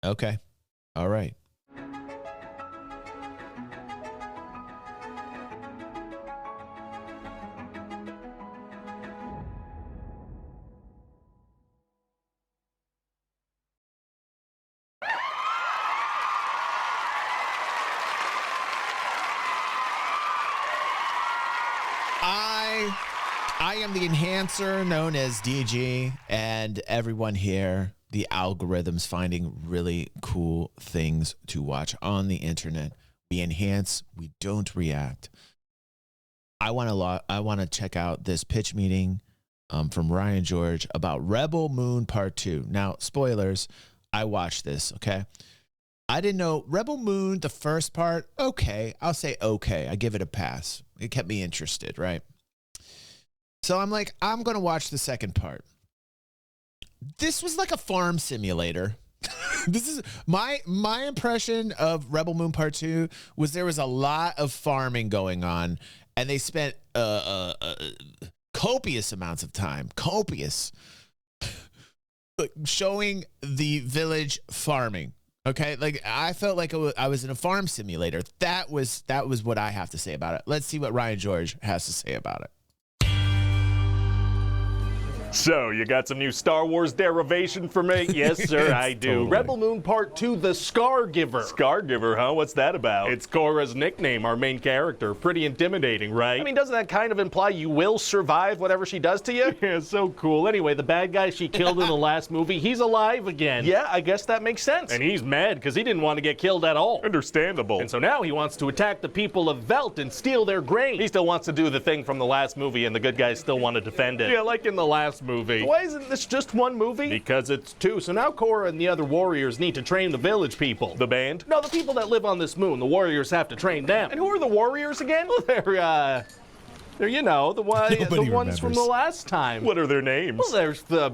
Okay. All right. I am the enhancer known as DG, and everyone here, the algorithm's finding really cool things to watch on the internet. We enhance, we don't react. I want to check out this pitch meeting from Ryan George about Rebel Moon Part 2. Now, spoilers, I watched this, okay? I didn't know Rebel Moon, the first part, okay. I'll say okay. I give it a pass. It kept me interested, right? So I'm like, I'm going to watch the second part. This was like a farm simulator. This is my impression of Rebel Moon Part 2 was there was a lot of farming going on, and they spent copious amounts of time, showing the village farming. Okay, like I felt like I was in a farm simulator. That was what I have to say about it. Let's see what Ryan George has to say about it. So, you got some new Star Wars derivation for me? Yes, sir, I do. Totally. Rebel Moon Part 2, the Scargiver. Scargiver, huh? What's that about? It's Korra's nickname, our main character. Pretty intimidating, right? I mean, doesn't that kind of imply you will survive whatever she does to you? Yeah, so cool. Anyway, the bad guy she killed in the last movie, he's alive again. Yeah, I guess that makes sense. And he's mad because he didn't want to get killed at all. Understandable. And so now he wants to attack the people of Velt and steal their grain. He still wants to do the thing from the last movie, and the good guys still want to defend it. Yeah, like in the last movie. Why isn't this just one movie? Because it's two. So now Korra and the other warriors need to train the village people. The band? No, the people that live on this moon. The warriors have to train them. And who are the warriors again? Well, they're you know, the ones from the last time. What are their names? Well, there's the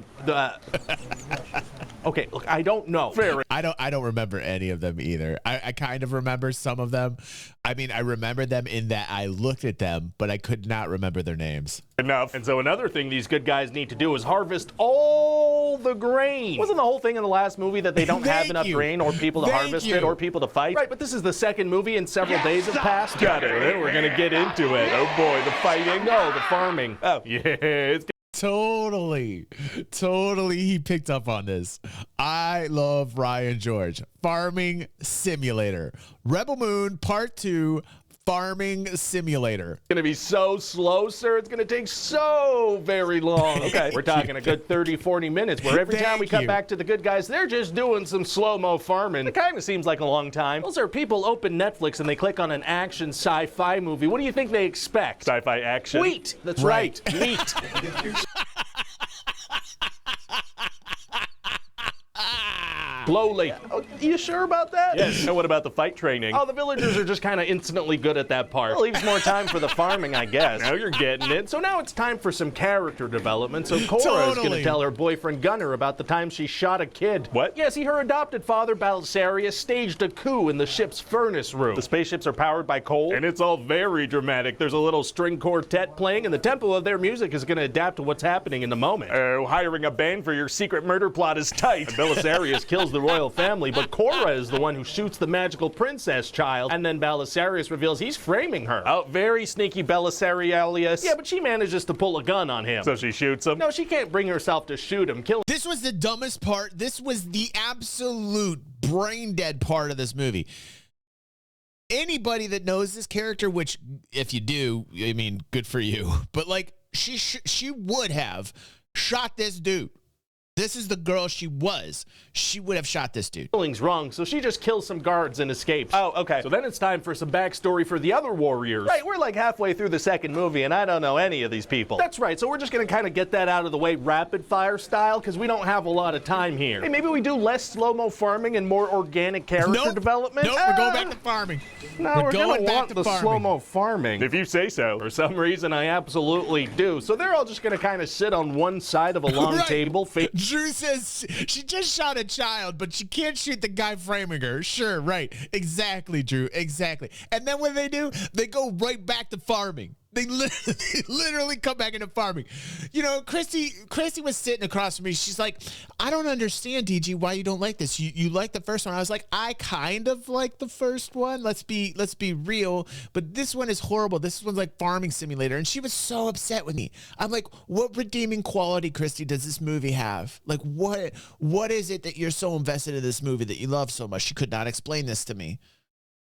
Okay, look, I don't know. Fair. I don't remember any of them either. I kind of remember some of them. I mean, I remember them in that I looked at them, but I could not remember their names. Enough. And so another thing these good guys need to do is harvest all the grain. Wasn't the whole thing in the last movie that they don't have enough grain or people to harvest it or people to fight? Right, but this is the second movie and several days have passed. Got it. We're going to get into it. Oh boy, the fighting. No, the farming. Oh, yeah, it's Totally he picked up on this. I love Ryan George. Farming Simulator. Rebel Moon Part 2 Farming Simulator. Gonna be so slow, sir. It's gonna take so very long. Okay, we're talking a good 30-40 minutes where every time we cut back to the good guys, they're just doing some slow-mo farming. It kind of seems like a long time. Well, sir, people open Netflix and they click on an action sci-fi movie. What do you think they expect? Sci-fi action? Wheat. That's right. Wheat. Slowly. Oh, you sure about that? Yes. And what about the fight training? Oh, the villagers are just kind of instantly good at that part. Well, leaves more time for the farming, I guess. Now you're getting it. So now it's time for some character development. So Korra is going to tell her boyfriend Gunner about the time she shot a kid. What? Yeah, see, her adopted father, Balisarius, staged a coup in the ship's furnace room. The spaceships are powered by coal. And it's all very dramatic. There's a little string quartet playing, and the tempo of their music is going to adapt to what's happening in the moment. Oh, hiring a band for your secret murder plot is tight. And Balisarius kills the royal family, but Korra is the one who shoots the magical princess child, and then Balisarius reveals he's framing her. Oh, very sneaky Balisarius. Yeah, but she manages to pull a gun on him. So she shoots him? No, she can't bring herself to shoot him. Kill him. This was the dumbest part. This was the absolute brain dead part of this movie. Anybody that knows this character, which if you do, I mean, good for you, but like she would have shot this dude. This is the girl she was. She would have shot this dude. Killing's wrong, so she just kills some guards and escapes. Oh, okay. So then it's time for some backstory for the other warriors. Right, we're like halfway through the second movie, and I don't know any of these people. That's right, so we're just going to kind of get that out of the way rapid-fire style, because we don't have a lot of time here. Hey, maybe we do less slow-mo farming and more organic character development? Nope, we're going back to farming. No, we're going to want the slow-mo farming. If you say so. For some reason, I absolutely do. So they're all just going to kind of sit on one side of a long table. Drew says she just shot a child, but she can't shoot the guy framing her. Sure, right. Exactly, Drew. Exactly. And then what do? They go right back to farming. They literally come back into farming. You know, Christy was sitting across from me. She's like, I don't understand, DG, why you don't like this. You like the first one. I was like, I kind of like the first one. Let's be real. But this one is horrible. This one's like Farming Simulator. And she was so upset with me. I'm like, what redeeming quality, Christy, does this movie have? Like, what is it that you're so invested in this movie that you love so much? She could not explain this to me.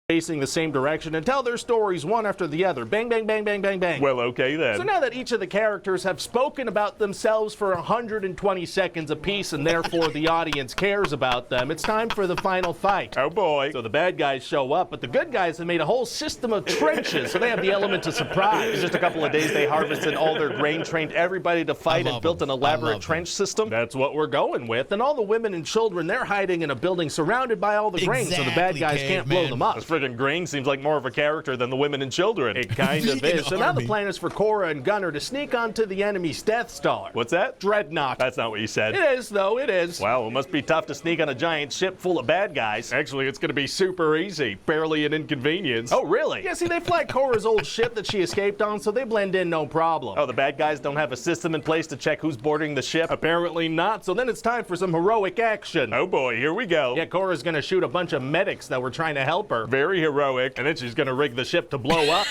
Facing the same direction and tell their stories one after the other. Bang, bang, bang, bang, bang, bang. Well, okay then. So now that each of the characters have spoken about themselves for 120 seconds apiece and therefore the audience cares about them, it's time for the final fight. Oh boy. So the bad guys show up, but the good guys have made a whole system of trenches, so they have the element of surprise. In just a couple of days, they harvested all their grain, trained everybody to fight, and built an elaborate trench system. That's what we're going with. And all the women and children, they're hiding in a building surrounded by all the grain, so the bad guys can't blow them up. Grain seems like more of a character than the women and children. It kind of is. So now the plan is for Cora and Gunner to sneak onto the enemy's Death Star. What's that? Dreadnought. That's not what you said. It is, though. It is. Wow, it must be tough to sneak on a giant ship full of bad guys. Actually, it's going to be super easy. Barely an inconvenience. Oh, really? Yeah, see, they fly Cora's old ship that she escaped on, so they blend in no problem. Oh, the bad guys don't have a system in place to check who's boarding the ship? Apparently not, so then it's time for some heroic action. Oh boy, here we go. Yeah, Cora's going to shoot a bunch of medics that were trying to help her. Very heroic. And then she's gonna rig the ship to blow up.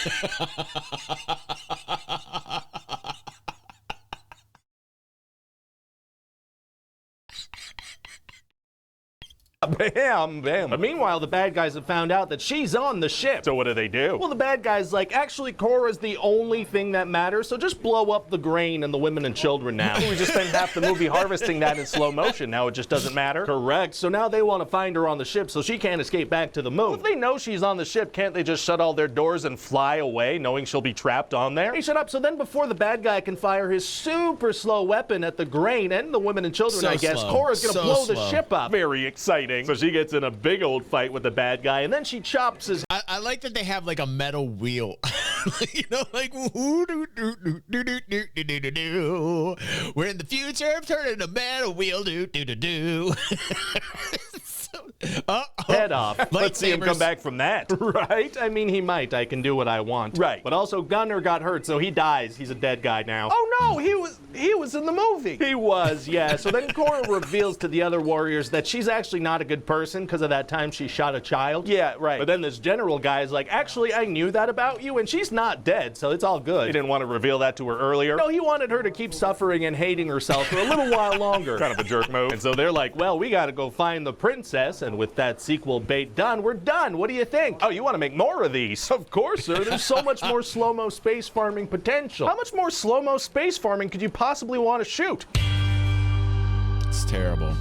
Bam, bam. But meanwhile, the bad guys have found out that she's on the ship. So what do? Well, the bad guys like, actually, Cora's the only thing that matters, so just blow up the grain and the women and children now. We just spent half the movie harvesting that in slow motion. Now it just doesn't matter. Correct. So now they want to find her on the ship so she can't escape back to the moon. Well, if they know she's on the ship, can't they just shut all their doors and fly away, knowing she'll be trapped on there? Hey, shut up. So then before the bad guy can fire his super slow weapon at the grain and the women and children, I guess, Cora's gonna blow the ship up. Very exciting. So she gets in a big old fight with the bad guy, and then she chops his... I like that they have like a metal wheel. You know, like... We're in the future of turning a metal wheel. Head off. Let's see him come back from that. Right? I mean, he might. I can do what I want. Right. But also, Gunner got hurt, so he dies. He's a dead guy now. Oh, no. He was in the movie. He was, yeah. So then Cora reveals to the other warriors that she's actually not a good person because of that time she shot a child. Yeah, right. But then this general guy is like, actually, I knew that about you, and she's not dead, so it's all good. He didn't want to reveal that to her earlier. No, he wanted her to keep suffering and hating herself for a little while longer. Kind of a jerk move. And so they're like, well, we got to go find the princess, and with that sequel bait done, we're done. What do you think? Oh, you want to make more of these? Of course, sir. There's so much more slow-mo space farming potential. How much more slow-mo space farming could you possibly want to shoot? It's terrible.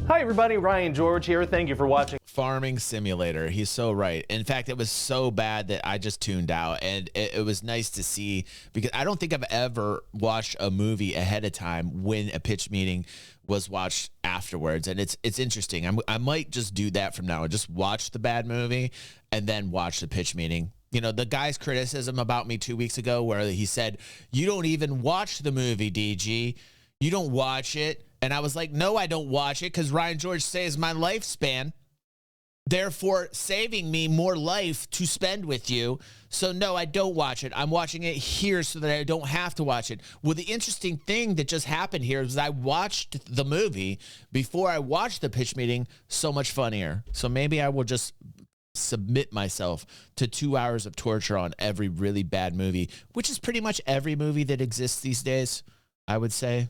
Hi, everybody. Ryan George here. Thank you for watching. Farming Simulator. He's so right. In fact, it was so bad that I just tuned out, and it was nice to see, because I don't think I've ever watched a movie ahead of time when a pitch meeting was watched afterwards. And it's interesting. I might just do that from now on. Just watch the bad movie and then watch the pitch meeting. You know, the guy's criticism about me 2 weeks ago where he said, you don't even watch the movie, DG. You don't watch it. And I was like, no, I don't watch it because Ryan George saves my lifespan, therefore saving me more life to spend with you. So no, I don't watch it. I'm watching it here so that I don't have to watch it. Well, the interesting thing that just happened here is I watched the movie before I watched the pitch meeting. So much funnier. So maybe I will just submit myself to 2 hours of torture on every really bad movie, which is pretty much every movie that exists these days, I would say.